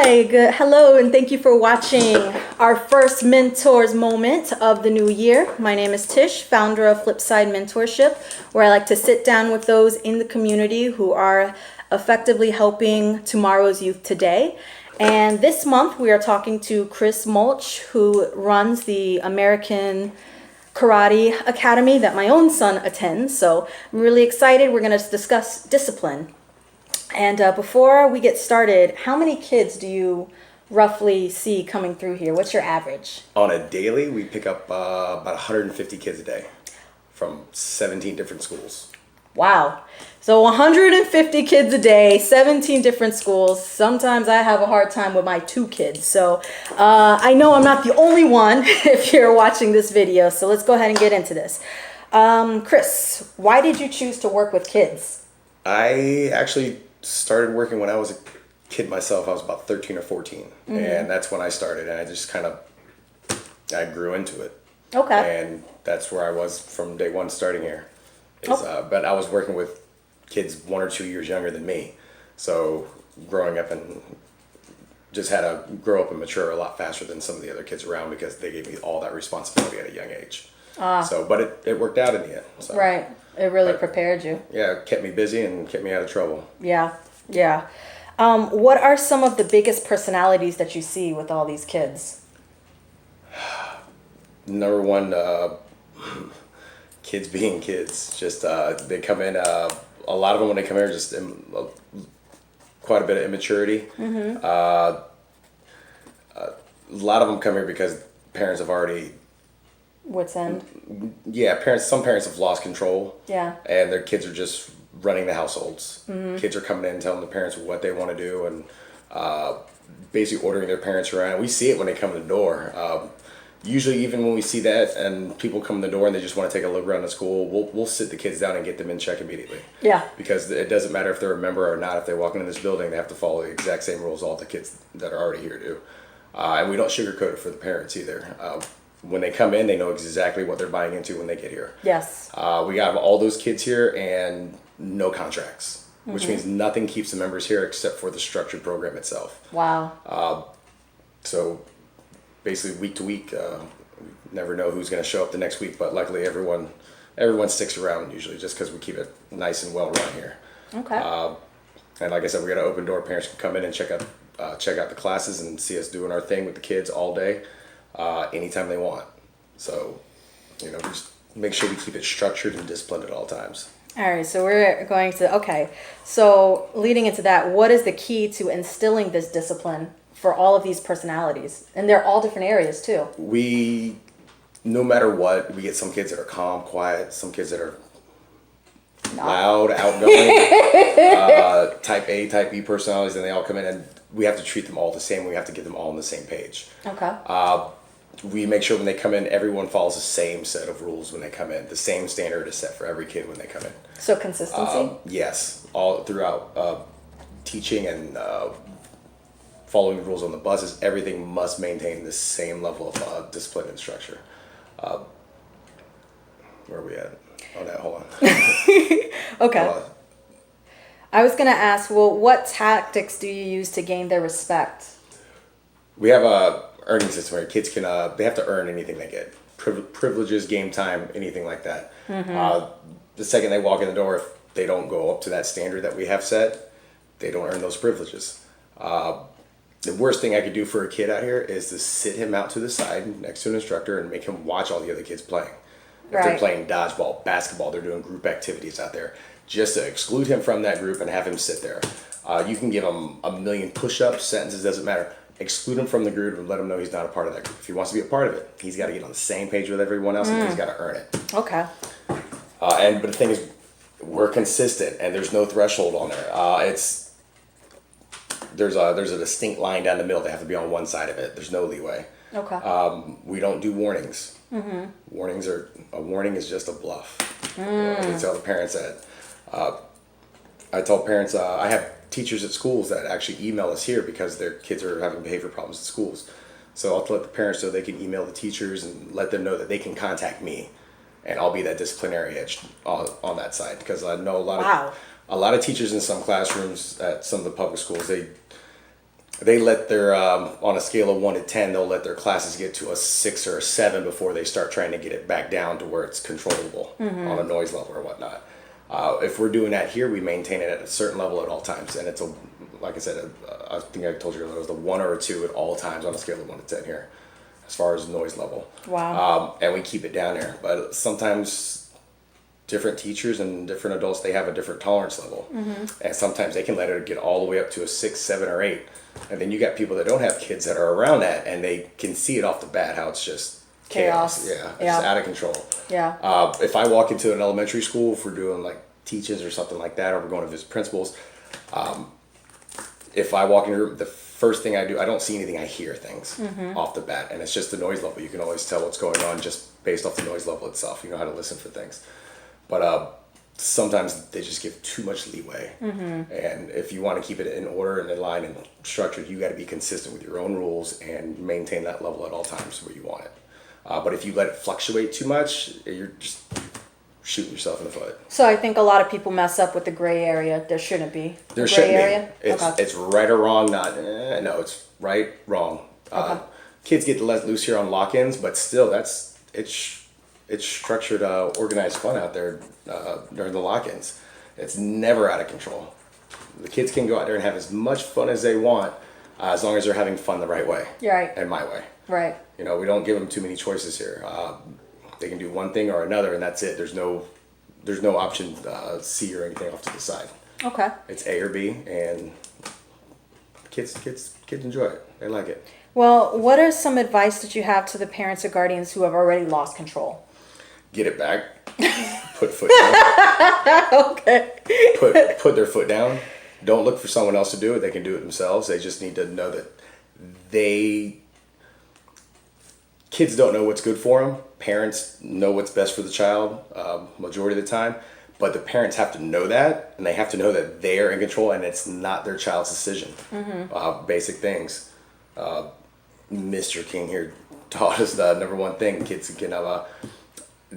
Hi, good. Hello, and thank you for watching our first Mentors Moment of the new year. My name is Tish, founder of Flipside Mentorship, where I like to sit down with those in the community who are effectively helping tomorrow's youth today. And this month we are talking to Chris Mulch, who runs the American Karate Academy that my own son attends. So I'm really excited. We're going to discuss discipline. And before we get started, how many kids do you roughly see coming through here? What's your average? On a daily, we pick up about 150 kids a day from 17 different schools. Wow. So 150 kids a day, 17 different schools. Sometimes I have a hard time with my 2 kids. So I know I'm not the only one if you're watching this video. So let's go ahead and get into this. Chris, why did you choose to work with kids? I actually started working when I was a kid myself. I was about 13 or 14. Mm-hmm. And that's when I started. And I just I grew into it. Okay. And that's where I was from day one starting here. But I was working with kids 1 or 2 years younger than me. So growing up and just had to grow up and mature a lot faster than some of the other kids around because they gave me all that responsibility at a young age. But it worked out in the end. So. Right. It really prepared you. Yeah, it kept me busy and kept me out of trouble. Yeah. What are some of the biggest personalities that you see with all these kids? Number one, kids being kids. Just they come in. A lot of them when they come here, just quite a bit of immaturity. Mm-hmm. A lot of them come here because parents have already. What's end? Yeah, some parents have lost control. Yeah. And their kids are just running the households. Mm-hmm. Kids are coming in and telling the parents what they want to do and basically ordering their parents around. We see it when they come in the door. Usually, even when we see that and people come in the door and they just want to take a look around the school, we'll sit the kids down and get them in check immediately. Yeah. Because it doesn't matter if they're a member or not. If they walk into this building, they have to follow the exact same rules all the kids that are already here do. And we don't sugarcoat it for the parents either. When they come in, they know exactly what they're buying into when they get here. Yes. We got all those kids here and no contracts, which means nothing keeps the members here except for the structured program itself. Wow. So basically week to week, we never know who's going to show up the next week, but luckily everyone sticks around usually just because we keep it nice and well run here. Okay. And like I said, we got an open door. Parents can come in and check out the classes and see us doing our thing with the kids all day. Anytime they want. So, just make sure we keep it structured and disciplined at all times. All right, so we're going to, so leading into that, what is the key to instilling this discipline for all of these personalities? And they're all different areas too. No matter what, we get some kids that are calm, quiet, some kids that are loud, outgoing, type A, type B personalities, and they all come in and we have to treat them all the same. We have to get them all on the same page. Okay. We make sure when they come in, everyone follows the same set of rules when they come in. The same standard is set for every kid when they come in. So consistency? Yes. All throughout teaching and following the rules on the buses, everything must maintain the same level of discipline and structure. Where are we at? Oh, no, hold on. Okay. I was going to ask, what tactics do you use to gain their respect? We have a earning system where kids can, they have to earn anything they get. Privileges, game time, anything like that. Mm-hmm. The second they walk in the door, if they don't go up to that standard that we have set, they don't earn those privileges. The worst thing I could do for a kid out here is to sit him out to the side next to an instructor and make him watch all the other kids playing. If they're playing dodgeball, basketball, they're doing group activities out there. Just to exclude him from that group and have him sit there. You can give him a million push-ups, sentences, doesn't matter. Exclude him from the group and let him know he's not a part of that group. If he wants to be a part of it, he's got to get on the same page with everyone else and he's got to earn it. Okay. But the thing is, we're consistent and there's no threshold on there. There's a distinct line down the middle. They have to be on one side of it. There's no leeway. Okay. We don't do warnings. Mm-hmm. A warning is just a bluff. I tell the parents that. I tell parents, I have teachers at schools that actually email us here because their kids are having behavior problems at schools. So I'll let the parents know they can email the teachers and let them know that they can contact me, and I'll be that disciplinary edge on that side because I know a lot of teachers in some classrooms at some of the public schools, they let their on a scale of 1 to 10, they'll let their classes get to a 6 or a 7 before they start trying to get it back down to where it's controllable on a noise level or whatnot. If we're doing that here, we maintain it at a certain level at all times, and it's like I said, I think I told you earlier, it was the 1 or a 2 at all times on a scale of 1 to 10 here, as far as noise level. Wow. And we keep it down there, but sometimes different teachers and different adults, they have a different tolerance level, and sometimes they can let it get all the way up to a 6, 7, or 8. And then you got people that don't have kids that are around that, and they can see it off the bat how it's just chaos. Yeah, it's out of control. Yeah. If I walk into an elementary school, if we're doing like teach-ins or something like that, or we're going to visit principals, if I walk in the room, the first thing I do, I don't see anything, I hear things off the bat, and it's just the noise level. You can always tell what's going on just based off the noise level itself. You know how to listen for things. But sometimes they just give too much leeway. And if you want to keep it in order and in line and structured, you got to be consistent with your own rules and maintain that level at all times where you want it. But if you let it fluctuate too much, you're just shooting yourself in the foot. So I think a lot of people mess up with the gray area. There shouldn't be. There gray shouldn't area? be. It's right or wrong, not, no, it's right, wrong. Okay. Kids get let loose here on lock-ins, but still, it's structured, organized fun out there during the lock-ins. It's never out of control. The kids can go out there and have as much fun as they want, as long as they're having fun the right way. Right. And my way. Right. You know, we don't give them too many choices here. They can do one thing or another, and that's it. There's no option C or anything off to the side. Okay. It's A or B, and kids enjoy it. They like it. Well, what are some advice that you have to the parents or guardians who have already lost control? Get it back. Put foot down. Okay. Put their foot down. Don't look for someone else to do it. They can do it themselves. They just need to know that kids don't know what's good for them. Parents know what's best for the child majority of the time. But the parents have to know that, and they have to know that they're in control, and it's not their child's decision. Basic things. Mr. King here taught us the number one thing. Kids can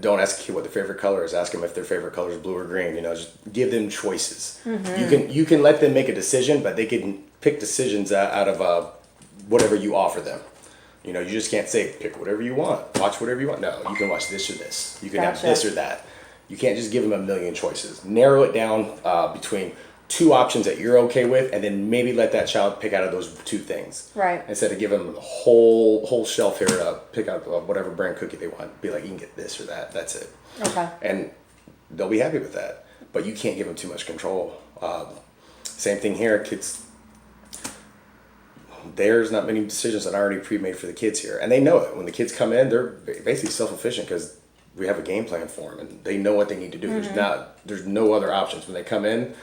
don't ask a kid what their favorite color is. Ask them if their favorite color is blue or green. You know, just give them choices. You can let them make a decision, but they can pick decisions out of whatever you offer them. You know, you just can't say pick whatever you want, watch whatever you want. No, you can watch this or this. You can have this or that. You can't just give them a million choices. Narrow it down between 2 options that you're okay with, and then maybe let that child pick out of those 2 things. Right. Instead of giving them a whole shelf here to pick out whatever brand cookie they want. Be like, you can get this or that. That's it. Okay. And they'll be happy with that. But you can't give them too much control. Same thing here. Kids, there's not many decisions that are already pre-made for the kids here. And they know it. When the kids come in, they're basically self-efficient because we have a game plan for them. And they know what they need to do. There's no other options. When they come in,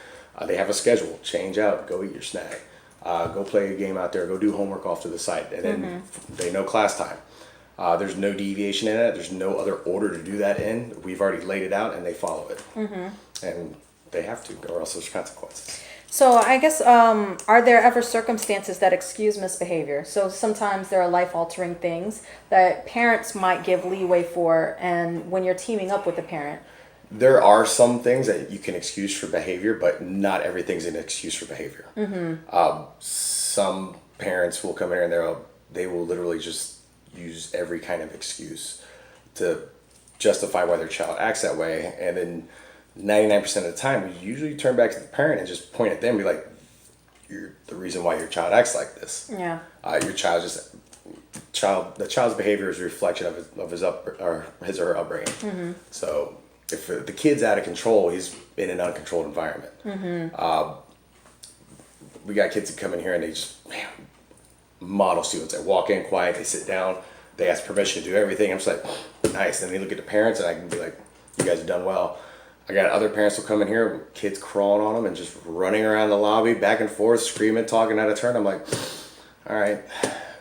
they have a schedule. Change out. Go eat your snack. Go play a game out there. Go do homework off to the side. And then they know class time. There's no deviation in it. There's no other order to do that in. We've already laid it out, and they follow it. And they have to, or else there's consequences. So I guess, are there ever circumstances that excuse misbehavior? So sometimes there are life-altering things that parents might give leeway for, and when you're teaming up with a parent. There are some things that you can excuse for behavior, but not everything's an excuse for behavior. Some parents will come in and they will literally just use every kind of excuse to justify why their child acts that way. And then 99% of the time, we usually turn back to the parent and just point at them and be like, you're the reason why your child acts like this. Yeah. The child's behavior is a reflection of his or her upbringing. So if the kid's out of control, he's in an uncontrolled environment. We got kids that come in here and they just, model students. They walk in quiet, they sit down, they ask permission to do everything. I'm just like, nice. And they look at the parents and I can be like, you guys have done well. I got other parents who come in here, kids crawling on them and just running around the lobby, back and forth, screaming, talking out of turn. I'm like, all right,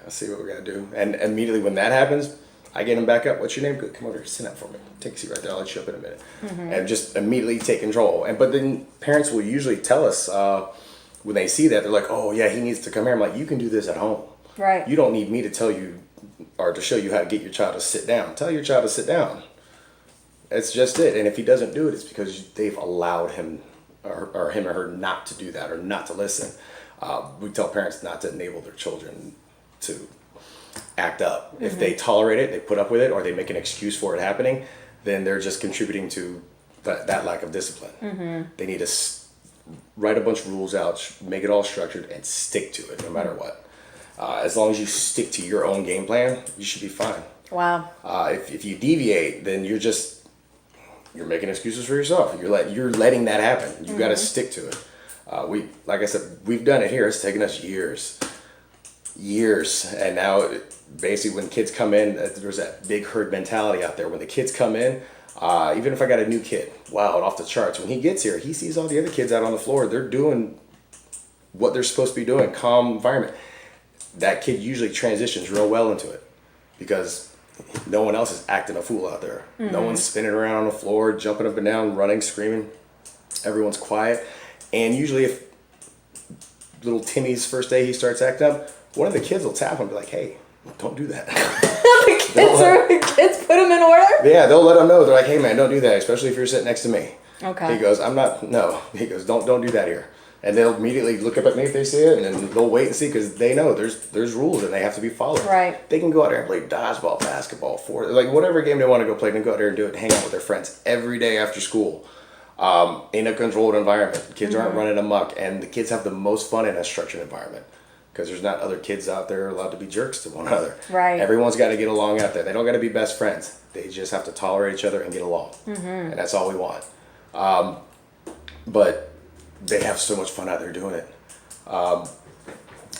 let's see what we got to do. And immediately when that happens, I get them back up. What's your name? Good. Come over here. Sit down for me. Take a seat right there. I'll let you up in a minute. And just immediately take control. But then parents will usually tell us when they see that, they're like, oh, yeah, he needs to come here. I'm like, you can do this at home. Right. You don't need me to tell you or to show you how to get your child to sit down. Tell your child to sit down. That's just it. And if he doesn't do it, it's because they've allowed him or her not to do that or not to listen. We tell parents not to enable their children to act up. If they tolerate it, they put up with it, or they make an excuse for it happening, then they're just contributing to that lack of discipline. They need to write a bunch of rules out, make it all structured, and stick to it no matter what. As long as you stick to your own game plan, you should be fine. Wow. If you deviate, then you're making excuses for yourself. You're letting that happen. You got to stick to it. Like I said, we've done it here. It's taken us years, and now basically when kids come in, there's that big herd mentality out there. When the kids come in, even if I got a new kid, wow, off the charts. When he gets here, he sees all the other kids out on the floor. They're doing what they're supposed to be doing, calm environment. That kid usually transitions real well into it because no one else is acting a fool out there. No one's spinning around on the floor, jumping up and down, running, screaming. Everyone's quiet. And usually if little Timmy's first day he starts acting up, one of the kids will tap him and be like, hey, don't do that. the kids put him in order? Yeah, they'll let him know. They're like, hey man, don't do that, especially if you're sitting next to me. Okay. He goes, he goes, don't do that here. And they'll immediately look up at me if they see it, and then they'll wait and see because they know there's rules and they have to be followed. Right. They can go out there and play dodgeball, basketball, like whatever game they want to go play, they can go out there and do it, hang out with their friends every day after school. In a controlled environment. Kids aren't running amok, and the kids have the most fun in a structured environment because there's not other kids out there allowed to be jerks to one another. Right. Everyone's got to get along out there. They don't got to be best friends. They just have to tolerate each other and get along, and that's all we want. But they have so much fun out there doing it.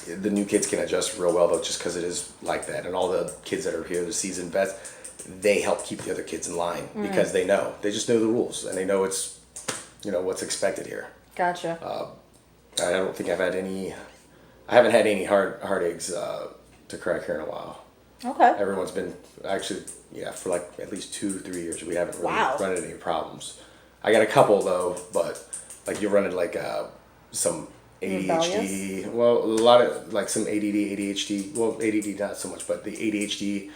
The new kids can adjust real well though, just because it is like that, and all the kids that are here, the seasoned vets, they help keep the other kids in line because they just know the rules and they know it's, what's expected here. Gotcha. I don't think I haven't had any hard eggs to crack here in a while. Okay. Everyone's been actually, for like at least 2-3 years, we haven't really run into any problems. I got a couple though, but like you run into like some ADHD, well, a lot of like some ADD, well, ADD not so much, but the ADHD,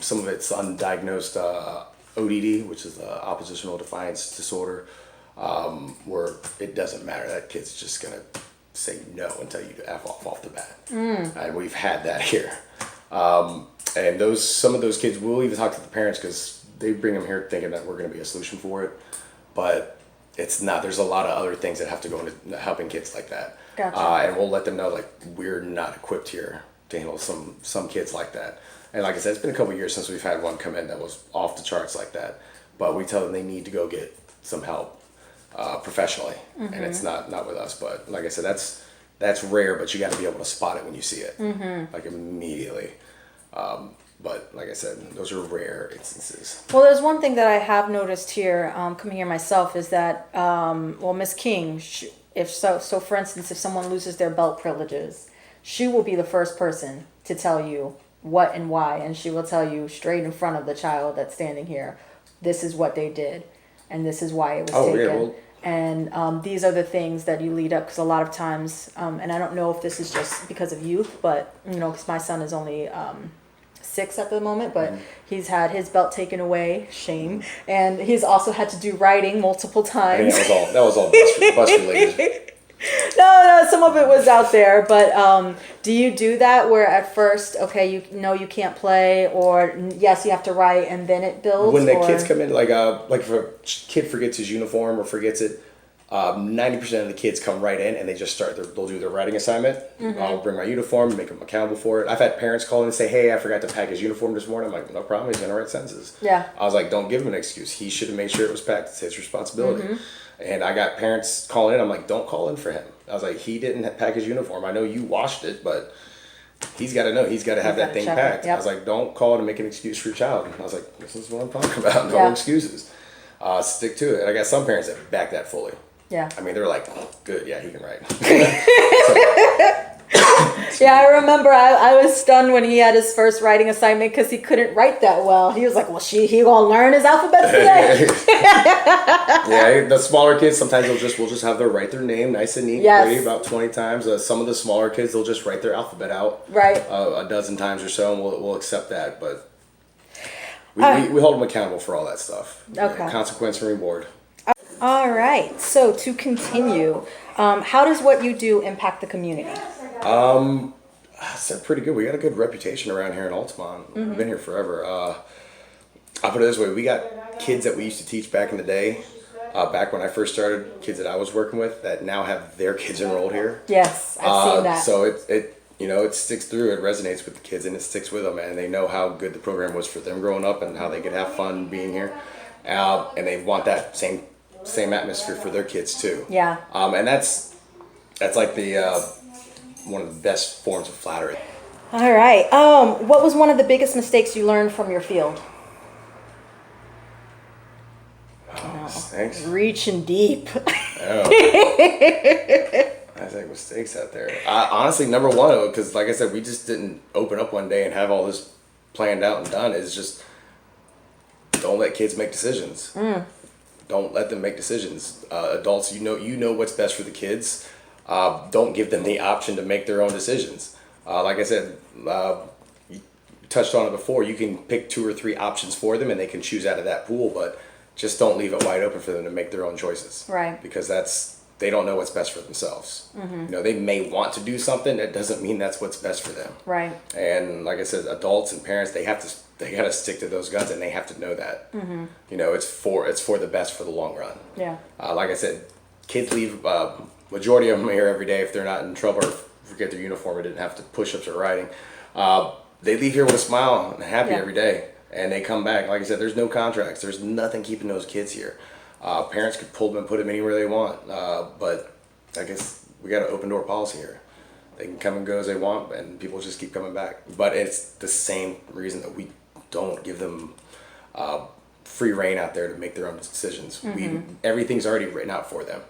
some of it's undiagnosed ODD, which is oppositional defiance disorder, where it doesn't matter. That kid's just gonna say no and tell you to F off the bat. And we've had that here. And some of those kids will even talk to the parents because they bring them here thinking that we're gonna be a solution for it, but it's not. There's a lot of other things that have to go into helping kids like that. Gotcha. And we'll let them know like we're not equipped here to handle some kids like that. And like I said, it's been a couple of years since we've had one come in that was off the charts like that. But we tell them they need to go get some help professionally, and it's not with us. But like I said, that's rare. But you got to be able to spot it when you see it, like immediately. But like I said, those are rare instances. Well, there's one thing that I have noticed here, coming here myself, is that, Miss King, so for instance, if someone loses their belt privileges, she will be the first person to tell you what and why, and she will tell you straight in front of the child that's standing here, this is what they did, and this is why it was taken. Yeah, well, and these are the things that you lead up, because a lot of times, and I don't know if this is just because of youth, but, because my son is only 6 at the moment, but he's had his belt taken away, shame, and he's also had to do writing multiple times. I mean, that was all bus related. No, some of it was out there, but do you do that where at first, okay, you can't play, or yes, you have to write, and then it builds? When the kids come in, like if a kid forgets his uniform or forgets it, 90% of the kids come right in and they just they'll do their writing assignment. I'll bring my uniform, make them accountable for it. I've had parents call in and say, hey, I forgot to pack his uniform this morning. I'm like, no problem, he's gonna write sentences. Yeah. I was like, don't give him an excuse. He should have made sure it was packed. It's his responsibility. And I got parents calling in. I'm like, don't call in for him. I was like, he didn't pack his uniform. I know you washed it, but he's got to know. He's got to have that thing packed. Yep. I was like, don't call to make an excuse for your child. And I was like, this is what I'm talking about. No excuses. Stick to it. And I got some parents that back that fully. Yeah. I mean, they're like, good, yeah, he can write. Yeah, I remember I was stunned when he had his first writing assignment because he couldn't write that well. He was like, well, he gonna learn his alphabet today. Yeah, the smaller kids, sometimes we'll just have them write their name nice and neat, pretty, about 20 times. Some of the smaller kids, they'll just write their alphabet out a dozen times or so, and we'll accept that. But we hold them accountable for all that stuff. Okay. Consequence and reward. All right. So to continue, how does what you do impact the community? I said pretty good. We got a good reputation around here in Altamont. We've been here forever. I'll put it this way: we got kids that we used to teach back in the day, back when I first started. Kids that I was working with that now have their kids enrolled here. Yes, I've seen that. So it sticks through. It resonates with the kids and it sticks with them, and they know how good the program was for them growing up and how they could have fun being here, and they want that same atmosphere for their kids too. Yeah. And that's like the one of the best forms of flattery. All right. What was one of the biggest mistakes you learned from your field? Thanks. Reaching deep. Oh. I think mistakes out there. Honestly, number one, because like I said, we just didn't open up one day and have all this planned out and done. Is just don't let kids make decisions. Don't let them make decisions. Adults, you know what's best for the kids. Don't give them the option to make their own decisions. Like I said, you touched on it before. You can pick 2 or 3 options for them, and they can choose out of that pool. But just don't leave it wide open for them to make their own choices. Right. Because they don't know what's best for themselves. They may want to do something. That doesn't mean that's what's best for them. Right. And like I said, adults and parents, they got to stick to those guns, and they have to know that. It's for the best for the long run. Yeah. Like I said, kids leave. Majority of them are here every day if they're not in trouble or forget their uniform or didn't have to push-ups or riding. They leave here with a smile and happy every day, and they come back. Like I said, there's no contracts. There's nothing keeping those kids here. Parents could pull them and put them anywhere they want, but I guess we got an open door policy here. They can come and go as they want, and people just keep coming back. But it's the same reason that we don't give them free reign out there to make their own decisions. Everything's already written out for them.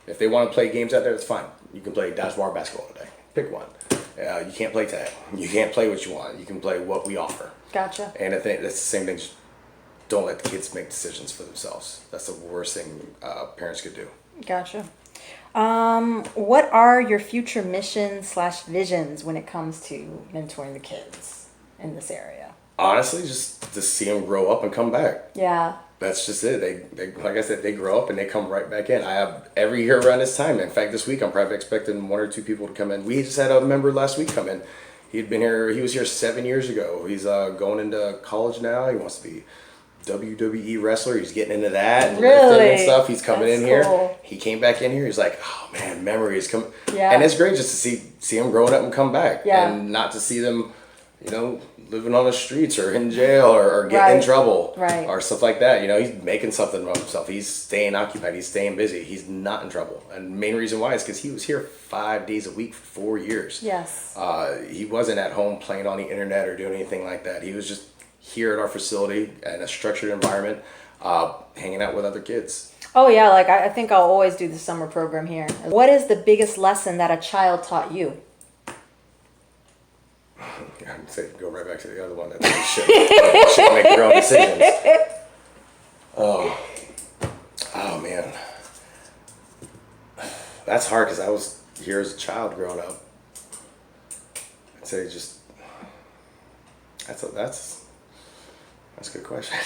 If they want to play games out there, that's fine. You can play dodgeball or basketball today. Pick one. You can't play tag. You can't play what you want. You can play what we offer. Gotcha. And I think that's the same thing. Just don't let the kids make decisions for themselves. That's the worst thing parents could do. Gotcha. What are your future missions/visions when it comes to mentoring the kids in this area? Honestly, just to see them grow up and come back. Yeah. That's just it. They like I said, they grow up and they come right back in. I have every year around this time. In fact, this week I'm probably expecting 1 or 2 people to come in. We just had a member last week come in. He'd been here. He was here 7 years ago. He's going into college now. He wants to be WWE wrestler. He's getting into that and lifting and stuff. He's coming in here. Cool. He came back in here. He's like, oh man, memories come. Yeah. And it's great just to see him growing up and come back. Yeah. And not to see them, living on the streets or in jail or getting in trouble or stuff like that. He's making something of himself. He's staying occupied. He's staying busy. He's not in trouble. And the main reason why is because he was here 5 days a week for 4 years. Yes. He wasn't at home playing on the internet or doing anything like that. He was just here at our facility in a structured environment, hanging out with other kids. Oh yeah, like I think I'll always do the summer program here. What is the biggest lesson that a child taught you? I'd say go right back to the other one. That you should make your own decisions. Oh man, that's hard because I was here as a child growing up. I'd say just that's a good question.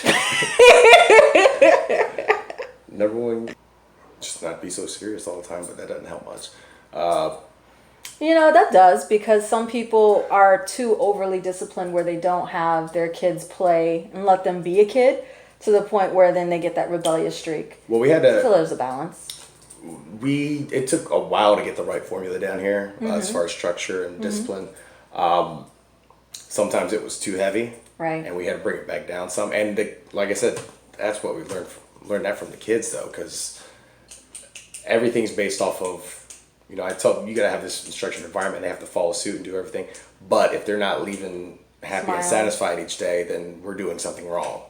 Number one, just not be so serious all the time, but that doesn't help much. That does, because some people are too overly disciplined where they don't have their kids play and let them be a kid to the point where then they get that rebellious streak. Well, we had to. So there's a balance. It took a while to get the right formula down here as far as structure and discipline. Sometimes it was too heavy, right? And we had to bring it back down some. And like I said, that's what we learned that from the kids though, because everything's based off of. I tell them you got to have this instruction environment. They have to follow suit and do everything. But if they're not leaving happy and satisfied each day, then we're doing something wrong.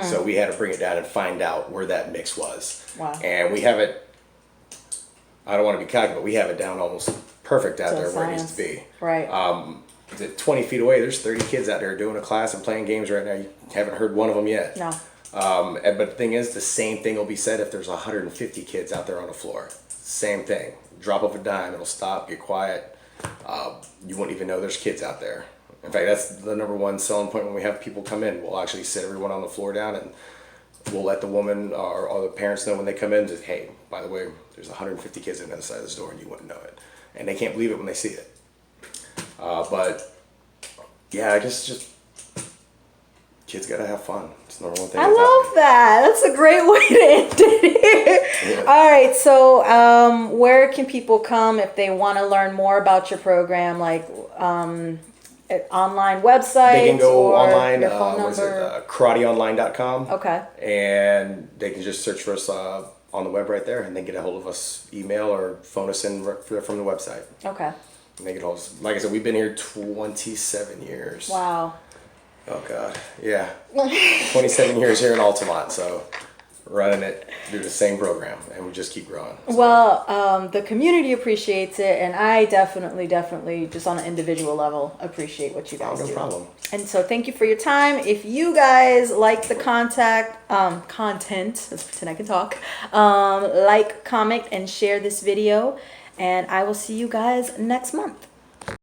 So we had to bring it down and find out where that mix was. Wow. And we have it. I don't want to be cocky, but we have it down almost perfect out there where it needs to be. Right. 20 feet away, there's 30 kids out there doing a class and playing games right now. You haven't heard one of them yet. No. But the thing is, the same thing will be said if there's 150 kids out there on the floor. Same thing. Drop of a dime, it'll stop, get quiet. You won't even know there's kids out there. In fact, that's the number one selling point when we have people come in. We'll actually sit everyone on the floor down and we'll let the woman or the parents know when they come in, just, hey, by the way, there's 150 kids on the other side of this door and you wouldn't know it. And they can't believe it when they see it. But yeah, I guess just kids gotta have fun. It's the normal thing. I love that. That's a great way to end it. Yeah. All right. So, where can people come if they want to learn more about your program? Like, online website? They can go or online. Your phone What is number? it? Karateonline.com. Okay. And they can just search for us on the web right there, and they get a hold of us, email or phone us in from the website. Okay. And they get hold of us. Like I said, we've been here 27 years. Wow. Oh God, yeah. 27 years here in Altamont, so running it through the same program, and we just keep growing. So. Well, the community appreciates it, and I definitely, just on an individual level, appreciate what you guys do. No problem. And so thank you for your time. If you guys like the content, let's pretend I can talk, like, comment, and share this video, and I will see you guys next month.